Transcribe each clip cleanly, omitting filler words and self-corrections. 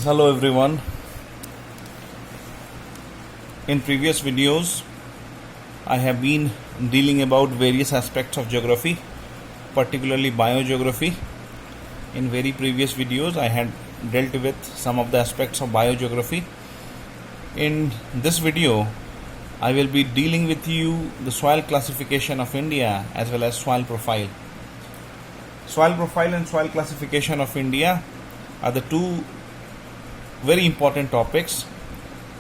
Hello everyone. In previous videos I have been dealing about various aspects of geography, particularly biogeography. In very previous videos I had dealt with some of the aspects of biogeography. In this video I will be dealing with you the soil classification of India as well as soil profile. Soil profile and soil classification of India are the two very important topics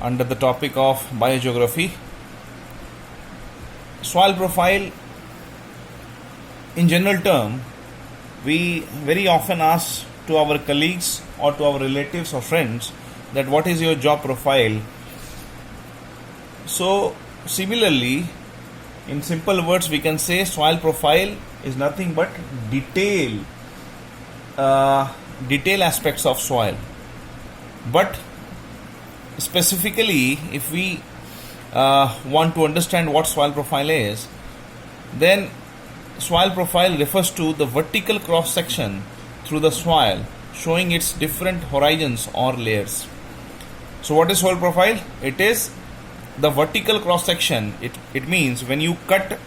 under the topic of biogeography. Soil profile, in general term, we very often ask to our colleagues or to our relatives or friends that what is your job profile. So similarly, in simple words we can say soil profile is nothing but detail aspects of soil. But specifically, if we want to understand what soil profile is, then soil profile refers to the vertical cross section through the soil showing its different horizons or layers. So what is soil profile? It is the vertical cross section. It means when you cut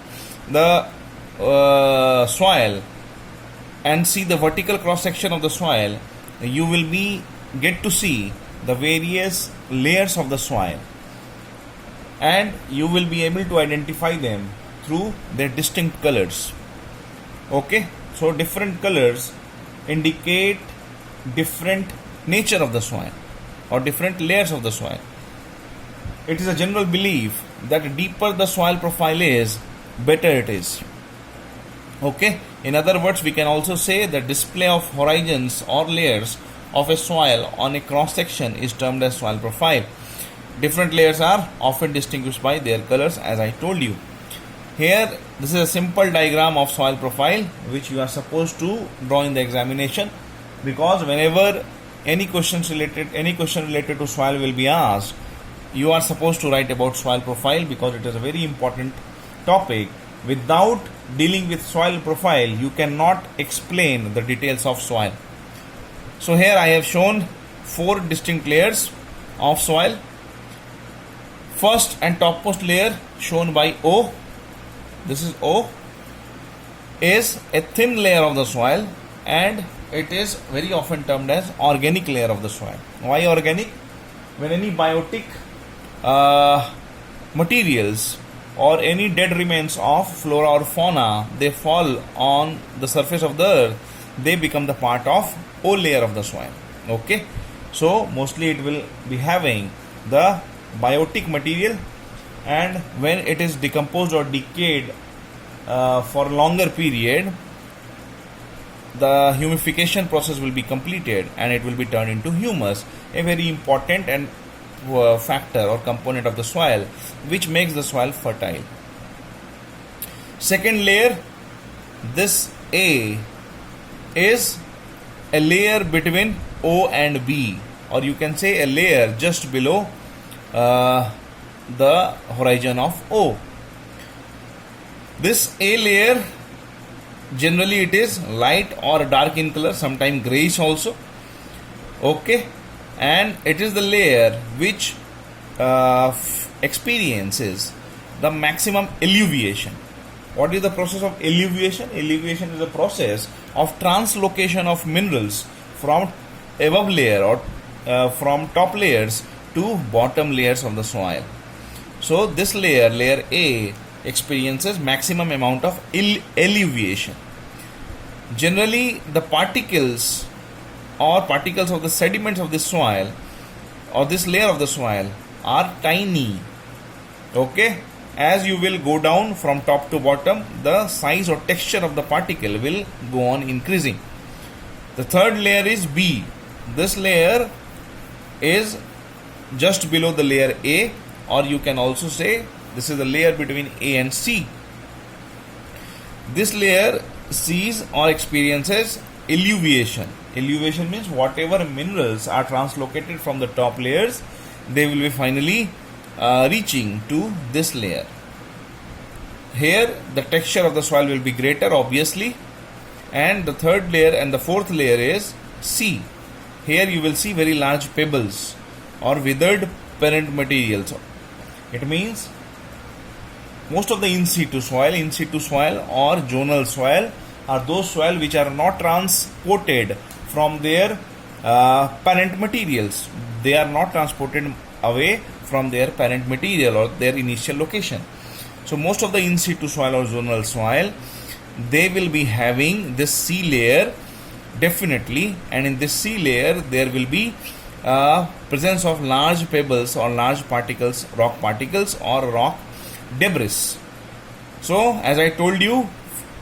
the soil and see the vertical cross section of the soil, you will get to see the various layers of the soil, and you will be able to identify them through their distinct colors. Okay, so different colors indicate different nature of the soil or different layers of the soil. It is a general belief that deeper the soil profile is, better it is. Okay, in other words, we can also say the display of horizons or layers of a soil on a cross section is termed as soil profile. Different layers are often distinguished by their colors, as I told you. Here, this is a simple diagram of soil profile which you are supposed to draw in the examination, because whenever any question related to soil will be asked, you are supposed to write about soil profile, because it is a very important topic. Without dealing with soil profile, you cannot explain the details of soil. So here I have shown 4 distinct layers of soil. First and topmost layer, shown by O, this is O, is a thin layer of the soil, and it is very often termed as organic layer of the soil. Why organic? When any biotic materials or any dead remains of flora or fauna, they fall on the surface of the earth, they become the part of O layer of the soil. Okay, so mostly it will be having the biotic material, and when it is decomposed or decayed for a longer period, the humification process will be completed and it will be turned into humus, a very important and factor or component of the soil which makes the soil fertile. Second layer, this A is a layer between O and B, or you can say a layer just below the horizon of O. This A layer, generally it is light or dark in color, sometimes grayish also. Okay, and it is the layer which experiences the maximum elevation. What is the process of elevation? Elevation is a process of translocation of minerals from above layer or from top layers to bottom layers of the soil. So this layer, layer A, experiences maximum amount of elevation. Generally, the particles of the sediments of the soil or this layer of the soil are tiny. Okay, as you will go down from top to bottom, the size or texture of the particle will go on increasing. The third layer is B. This layer is just below the layer A, or you can also say this is the layer between A and C. This layer sees or experiences elevation. Elevation means whatever minerals are translocated from the top layers, they will be finally reaching to this layer. Here the texture of the soil will be greater, obviously, and the third layer and the fourth layer is C. here you will see very large pebbles or withered parent materials. It means most of the in situ soil or zonal soil are those soil which are not transported from their parent materials. They are not transported away from their parent material or their initial location. So most of the in situ soil or zonal soil, they will be having this sea layer definitely, and in this sea layer there will be presence of large pebbles or large particles, rock particles or rock debris. So as I told you,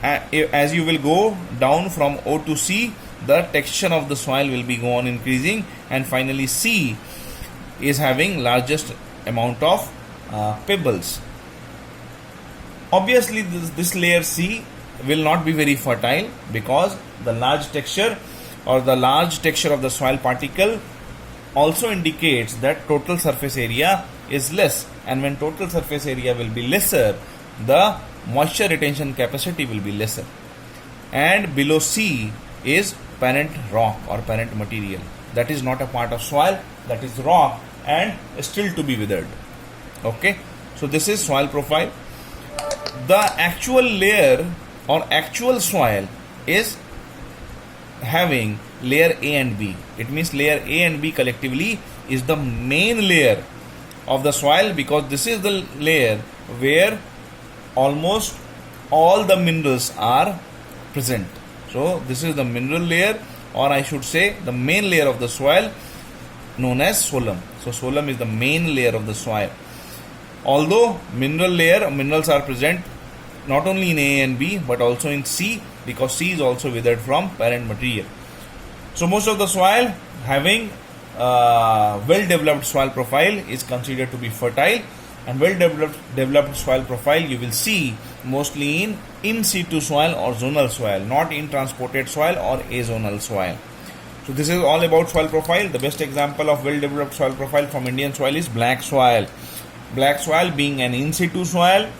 as you will go down from O to C, the texture of the soil will be go on increasing, and finally C is having largest amount of pebbles. Obviously this layer C will not be very fertile because the large texture or the large texture of the soil particle also indicates that total surface area is less, and when total surface area will be lesser, the moisture retention capacity will be lesser. And below C is parent rock or parent material. That is not a part of soil, that is rock and still to be withered. Okay, so this is soil profile. The actual layer or actual soil is having layer A and B. It means layer A and B collectively is the main layer of the soil, because this is the layer where almost all the minerals are present. So this is the mineral layer, or I should say the main layer of the soil, known as soil. So soil is the main layer of the soil. Although minerals are present not only in A and B but also in C, because C is also withered from parent material. So most of the soil having well developed soil profile is considered to be fertile, and well developed soil profile you will see mostly in situ soil or zonal soil, not in transported soil or azonal soil. So this is all about soil profile. The best example of well developed soil profile from Indian soil is black soil. Black soil, being an in situ soil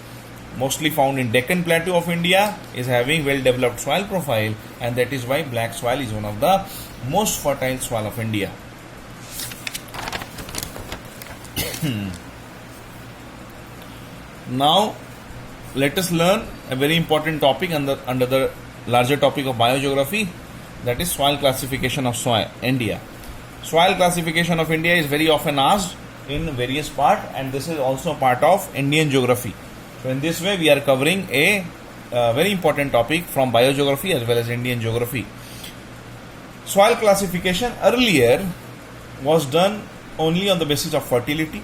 mostly found in Deccan Plateau of India, is having well developed soil profile, and that is why black soil is one of the most fertile soil of India. Now let us learn a very important topic under the larger topic of biogeography, that is soil classification of soil India. Soil classification of India is very often asked in various parts, and this is also part of Indian geography. So in this way we are covering a very important topic from biogeography as well as Indian geography. Soil classification earlier was done only on the basis of fertility.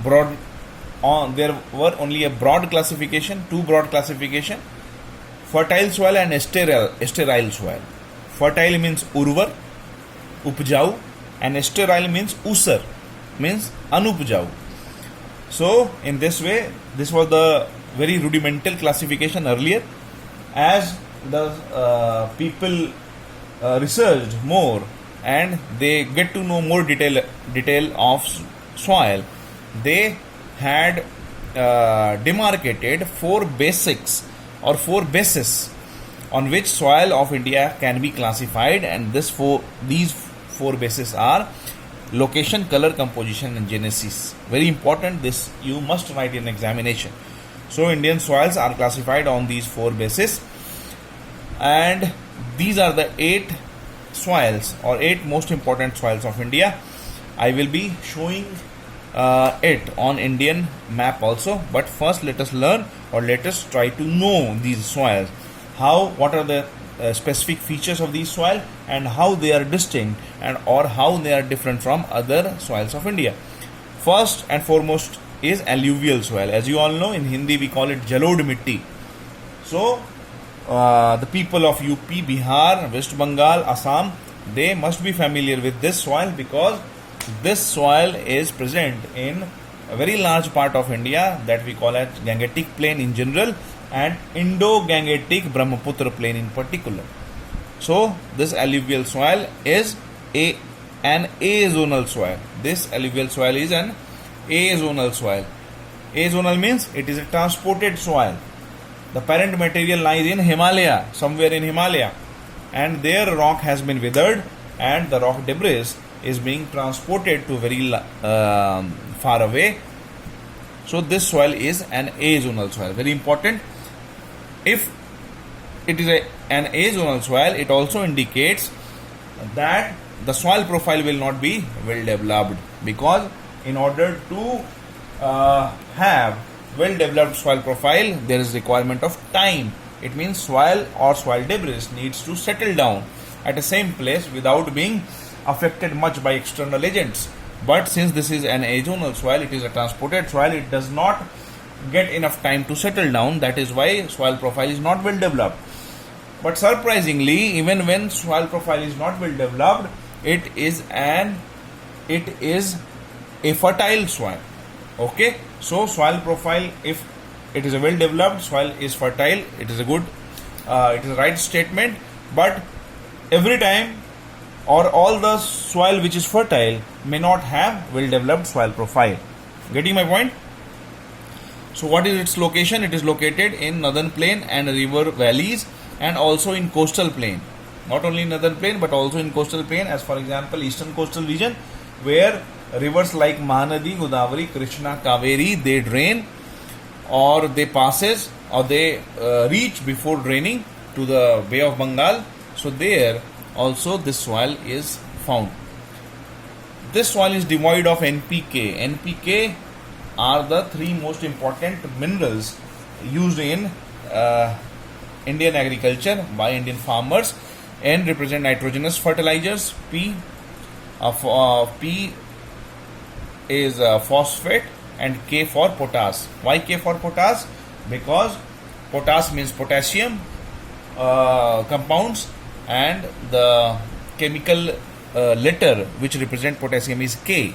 There were only a broad classification, two broad classification: fertile soil and sterile soil. Fertile means urvar, upjau, and sterile means usar, means anupjau. So in this way, this was the very rudimental classification earlier. As the people researched more and they get to know more detail of soil, they had demarcated four basics or four bases on which soil of India can be classified, and these four bases are location, color, composition and genesis. Very important, this you must write in examination. So Indian soils are classified on these four bases, and these are the 8 soils or 8 most important soils of India. I will be showing it on Indian map also, but first let us learn, or let us try to know these soils. What are the specific features of these soil, and how they are distinct, and or how they are different from other soils of India. First and foremost is alluvial soil. As you all know, in Hindi we call it jalod mitti. So the people of UP, Bihar, West Bengal, Assam, they must be familiar with this soil, because this soil is present in a very large part of India that we call as Gangetic Plain in general, and Indo-Gangetic Brahmaputra Plain in particular. So this alluvial soil is an azonal soil. This alluvial soil is an azonal soil. Azonal means it is a transported soil. The parent material lies in Himalaya, somewhere in Himalaya, and their rock has been withered and the rock debris is being transported to very far away. So this soil is an azonal soil. Very important. If it is an azonal soil, it also indicates that the soil profile will not be well developed, because in order to have well developed soil profile, there is requirement of time. It means soil or soil debris needs to settle down at the same place without being affected much by external agents. But since this is an azonal soil, it is a transported soil, it does not get enough time to settle down. That is why soil profile is not well developed. But surprisingly, even when soil profile is not well developed, it is a fertile soil. Okay, so soil profile, if it is a well developed soil, is fertile, it is a good, it is a right statement. But every time, or all the soil which is fertile may not have well developed soil profile. Getting my point? So what is its location? It is located in northern plain and river valleys, and also in coastal plain. Not only in northern plain but also in coastal plain, as for example eastern coastal region, where rivers like Mahanadi, Godavari, Krishna, Kaveri, they drain, or they passes, or they reach before draining to the Bay of Bengal. So there also this soil is found. This soil is devoid of NPK. NPK are the three most important minerals used in Indian agriculture by Indian farmers. N represent nitrogenous fertilizers. P is phosphate, and K for potash. Why K for potash? Because potash means potassium compounds, and the chemical letter which represent potassium is K.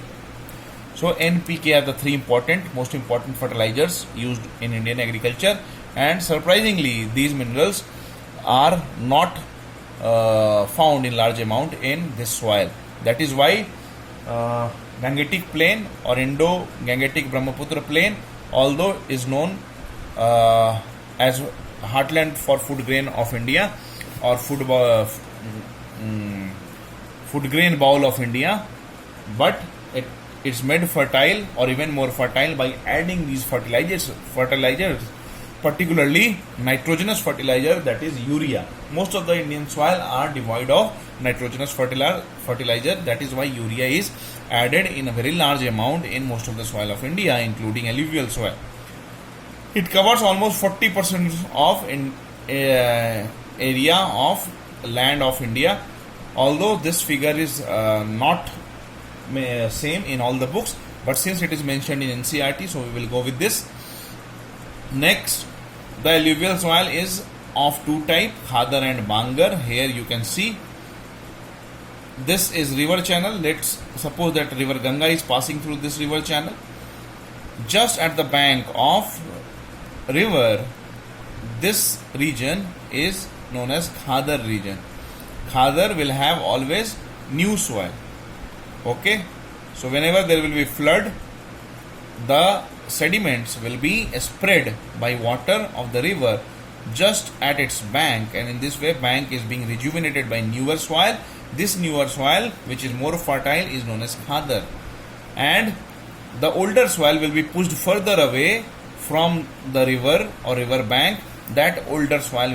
So NPK are the three most important fertilizers used in Indian agriculture, and surprisingly these minerals are not found in large amount in this soil. That is why Gangetic plain or Indo-Gangetic Brahmaputra plain, although is known as heartland for food grain of India, or food grain bowl of India, but it's made fertile or even more fertile by adding these fertilizers, particularly nitrogenous fertilizer, that is urea. Most of the Indian soil are devoid of nitrogenous fertilizer. That is why urea is added in a very large amount in most of the soil of India, including alluvial soil. It covers almost 40% of area of land of India, although this figure is not same in all the books, but since it is mentioned in NCERT, so we will go with this. Next, the alluvial soil is of two types, Khadar and Bangar. Here you can see this is river channel. Let's suppose that river Ganga is passing through this river channel. Just at the bank of river, this region is known as Khadar region. Khadar will have always new soil. Okay, so whenever there will be flood, the sediments will be spread by water of the river just at its bank, and in this way bank is being rejuvenated by newer soil. This newer soil, which is more fertile, is known as Khadar, and the older soil will be pushed further away from the river or river bank. That older soil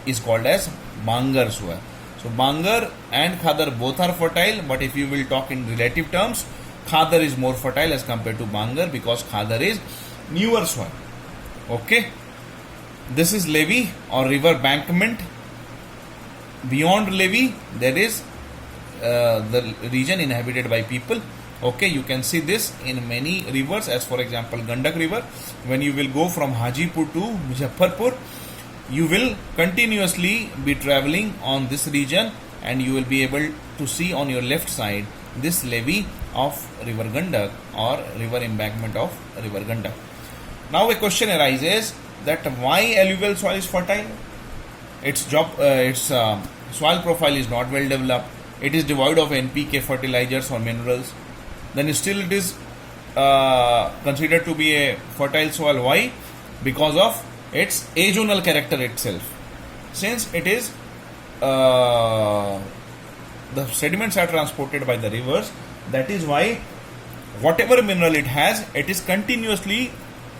is called as Bangar soil. So Bangar and Khadar both are fertile, but if you will talk in relative terms, Khadar is more fertile as compared to Bangar, because Khadar is newer soil. Okay, this is levee or river bankment. Beyond levee, there is the region inhabited by people. Okay, you can see this in many rivers, as for example Gandak river. When you will go from Hajipur to Muzaffarpur, you will continuously be traveling on this region, and you will be able to see on your left side this levee of river Gandak or river embankment of river Gandak. Now a question arises that why alluvial soil is fertile? Its soil profile is not well developed. It is devoid of NPK fertilizers or minerals. Then still it is considered to be a fertile soil. Why? Because of its azonal character itself. Since it is the sediments are transported by the rivers. That is why whatever mineral it has, it is continuously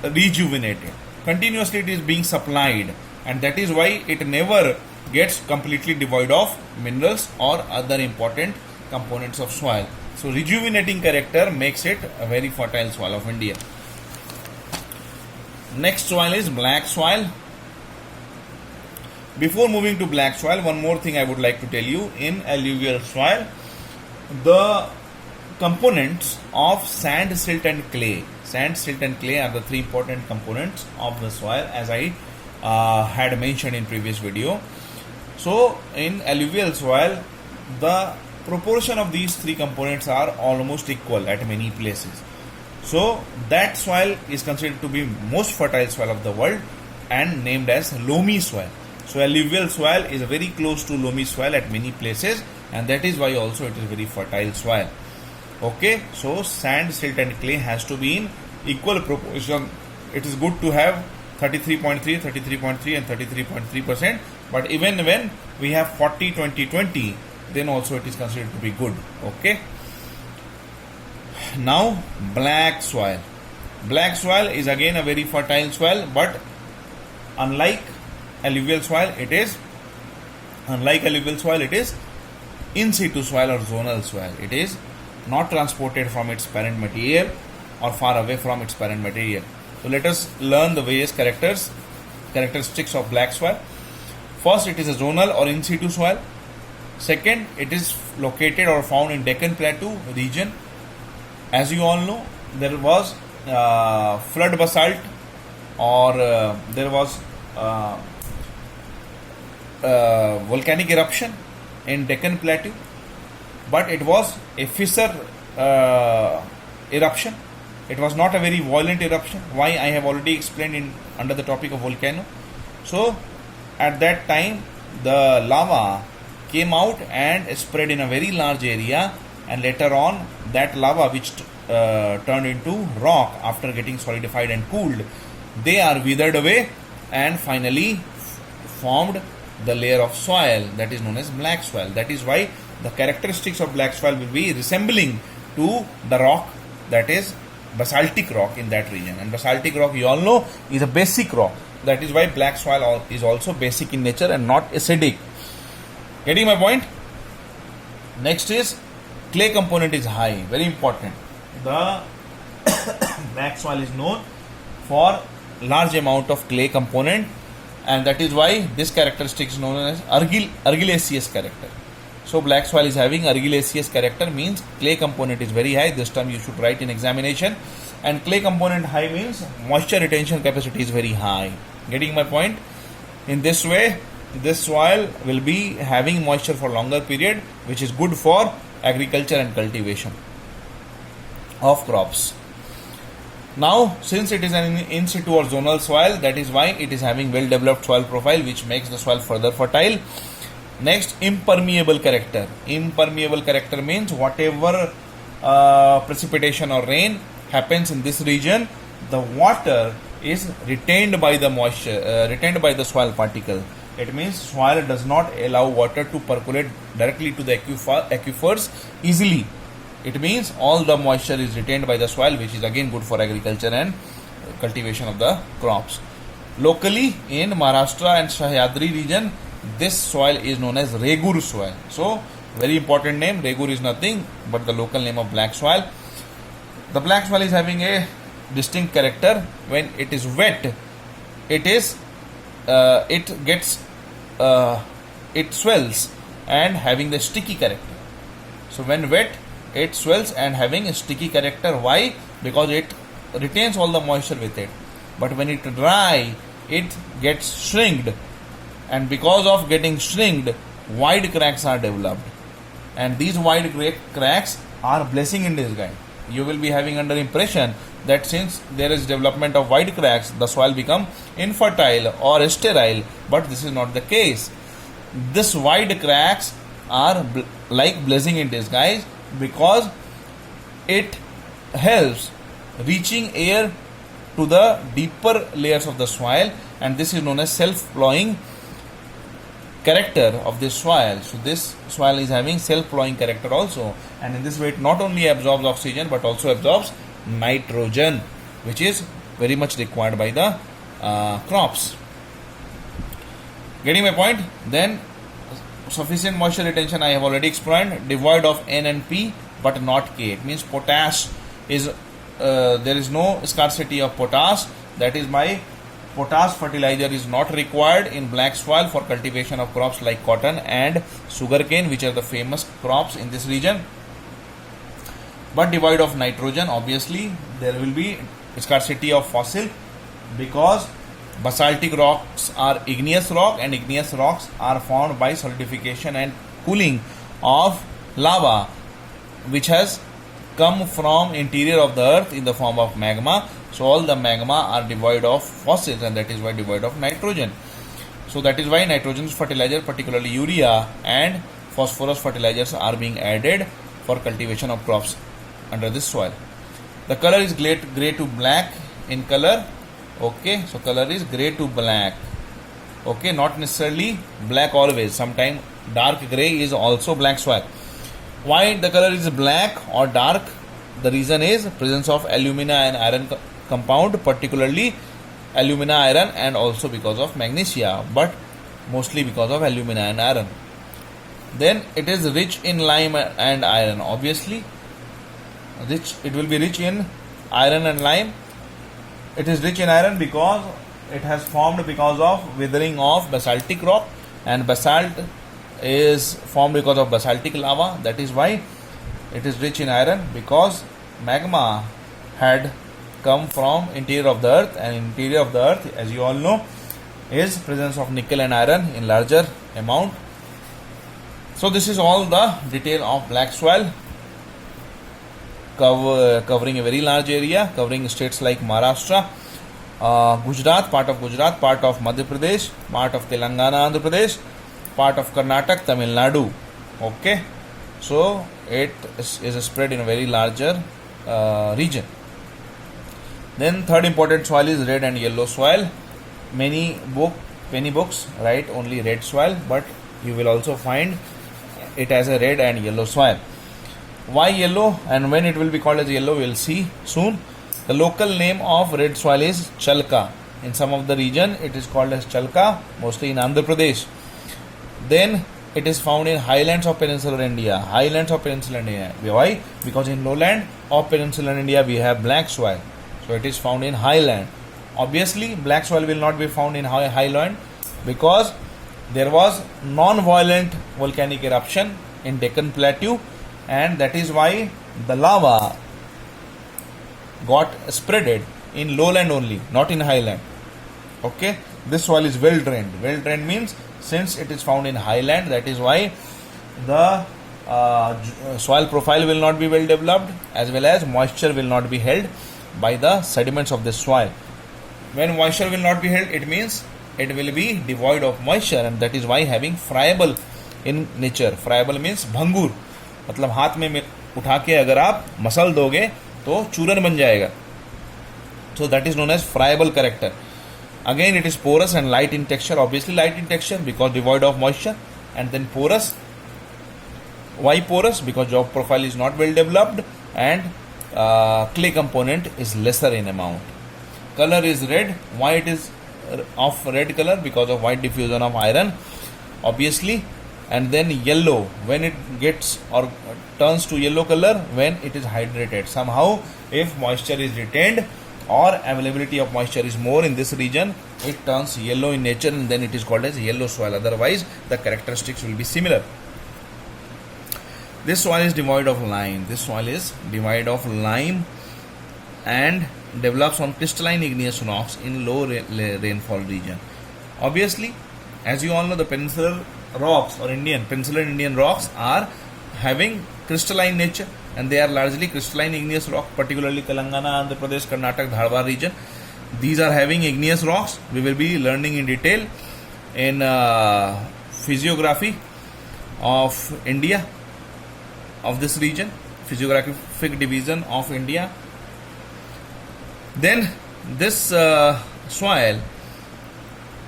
rejuvenated. Continuously it is being supplied, and that is why it never gets completely devoid of minerals or other important components of soil. So rejuvenating character makes it a very fertile soil of India. Next soil is black soil. Before moving to black soil, one more thing I would like to tell you. In alluvial soil, the components of sand, silt and clay. Sand, silt and clay are the three important components of the soil, as I had mentioned in previous video. So in alluvial soil, the proportion of these three components are almost equal at many places. So that soil is considered to be most fertile soil of the world and named as loamy soil. So alluvial soil is very close to loamy soil at many places, and that is why also it is very fertile soil. Okay, so sand, silt and clay has to be in equal proportion. It is good to have 33.3, 33.3 and 33.3%, but even when we have 40, 20, 20, then also it is considered to be good. Okay. Now black soil. Black soil is again a very fertile soil, but unlike alluvial soil, it is in situ soil or zonal soil. It is not transported from its parent material or far away from its parent material. So let us learn the various characteristics of black soil. First, it is a zonal or in situ soil. Second, it is located or found in Deccan Plateau region. As you all know, there was flood basalt, or there was volcanic eruption in Deccan Plateau, but it was a fissure eruption. It was not a very violent eruption. Why? I have already explained under the topic of volcano. So at that time, the lava came out and spread in a very large area, and later on that lava, which turned into rock after getting solidified and cooled, they are withered away and finally formed the layer of soil that is known as black soil. That is why the characteristics of black soil will be resembling to the rock, that is basaltic rock in that region. And basaltic rock, you all know, is a basic rock. That is why black soil is also basic in nature and not acidic. Getting my point? Next is clay component is high. Very important. The black soil is known for large amount of clay component, and that is why this characteristic is known as argillaceous character. So black soil is having argillaceous character, means clay component is very high. This term you should write in examination. And clay component high means moisture retention capacity is very high. Getting my point? In this way, this soil will be having moisture for longer period, which is good for agriculture and cultivation of crops. Now, since it is an in situ or zonal soil, that is why it is having well developed soil profile, which makes the soil further fertile. Next, impermeable character. Impermeable character means whatever precipitation or rain happens in this region, the water is retained by the moisture, retained by the soil particle. It means soil does not allow water to percolate directly to the aquifers easily. It means all the moisture is retained by the soil, which is again good for agriculture and cultivation of the crops. Locally in Maharashtra and Sahyadri region, this soil is known as Regur soil. So very important name. Regur is nothing but the local name of black soil. The black soil is having a distinct character. When it is wet, it swells and having the sticky character. So when wet, it swells and having a sticky character. Why? Because it retains all the moisture with it. But when it dry, it gets shrinked, and because of getting shrinked, wide cracks are developed, and these wide cracks are blessing in disguise. You will be having under impression that since there is development of wide cracks, the soil become infertile or sterile, but this is not the case. This wide cracks are like blessing in disguise, because it helps reaching air to the deeper layers of the soil, and this is known as self-plowing character of this soil. So this soil is having self-plowing character also, and in this way it not only absorbs oxygen but also absorbs nitrogen, which is very much required by the crops. Getting my point? Then sufficient moisture retention I have already explained. Devoid of N and P but not K. It means potash is there is no scarcity of potash. That is why potash fertilizer is not required in black soil for cultivation of crops like cotton and sugarcane, which are the famous crops in this region. But devoid of nitrogen, obviously there will be scarcity of fossil, because basaltic rocks are igneous rock, and igneous rocks are formed by solidification and cooling of lava, which has come from interior of the earth in the form of magma. So all the magma are devoid of fossils, and that is why devoid of nitrogen. So that is why nitrogen fertilizer, particularly urea and phosphorus fertilizers, are being added for cultivation of crops under this soil. The color is gray to black in color. Okay, so color is gray to black. Okay, not necessarily black always. Sometimes dark gray is also black soil. Why the color is black or dark? The reason is presence of alumina and iron compound, particularly alumina iron, and also because of magnesia, but mostly because of alumina and iron. Then it is rich in lime and iron. Obviously it will be rich in iron and lime. It is rich in iron because it has formed because of weathering of basaltic rock, and basalt is formed because of basaltic lava. That is why it is rich in iron, because magma had come from interior of the earth, and interior of the earth, as you all know, is presence of nickel and iron in larger amount. So this is all the detail of black soil, covering a very large area, covering states like Maharashtra, Gujarat, part of Gujarat, part of Madhya Pradesh, part of Telangana, Andhra Pradesh, part of Karnataka, Tamil Nadu. Okay, so it is spread in a very larger region. Then third important soil is red and yellow soil. Many books write only red soil, but you will also find it as a red and yellow soil. Why yellow, and when it will be called as yellow, we will see soon. The local name of red soil is Chalka. In some of the region it is called as Chalka, mostly in Andhra Pradesh. Then it is found in highlands of peninsular India. Highlands of peninsular India. Why? Because in lowland of peninsular India we have black soil. So it is found in highland. Obviously black soil will not be found in highland, because there was non-violent volcanic eruption in Deccan Plateau, and that is why the lava got spreaded in lowland only, not in highland. Okay, this soil is well drained. Well drained means since it is found in highland, that is why the soil profile will not be well developed, as well as moisture will not be held by the sediments of this soil. When moisture will not be held, it means it will be devoid of moisture, and that is why having friable in nature. Friable means भंगूर, मतलब हाथ में उठा के अगर आप muscle दोगे तो चूरन बन जाएगा. So that is known as friable character. Again it is porous and light in texture. Obviously light in texture because devoid of moisture. And then porous. Why porous? Because jaw profile is not well developed, and clay component is lesser in amount. Color is red. Why it is of red color? Because of wide diffusion of iron, obviously. And then yellow, when it gets or turns to yellow color when it is hydrated. Somehow if moisture is retained or availability of moisture is more in this region, it turns yellow in nature, and then it is called as yellow soil. Otherwise the characteristics will be similar. This soil is devoid of lime. This soil is devoid of lime and develops on crystalline igneous rocks in low rainfall region. Obviously, as you all know, the peninsular rocks or peninsular Indian rocks are having crystalline nature, and they are largely crystalline igneous rock, particularly Telangana, Andhra Pradesh, Karnataka, Dharwar region. These are having igneous rocks. We will be learning in detail in physiography of India, of this region, physiographic division of India. Then this soil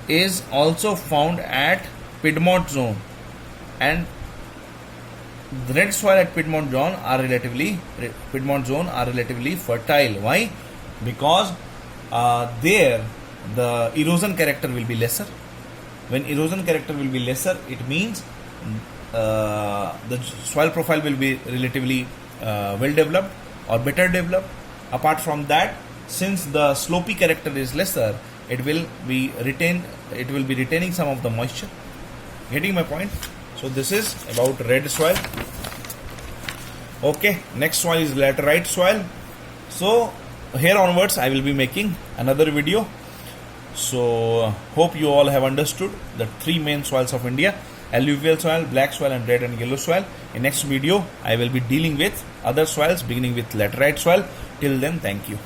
is also found at Piedmont zone and the red soil at Piedmont zone are relatively fertile. Why? Because there the erosion character will be lesser. When erosion character will be lesser, it means the soil profile will be relatively well developed or better developed. Apart from that, since the slopy character is lesser, it will be retaining some of the moisture. Getting my point? So this is about red soil. Okay, next soil is laterite soil. So here onwards I will be making another video. So hope you all have understood the three main soils of India: alluvial soil, black soil and red and yellow soil. In next video I will be dealing with other soils beginning with laterite soil. Till then, thank you.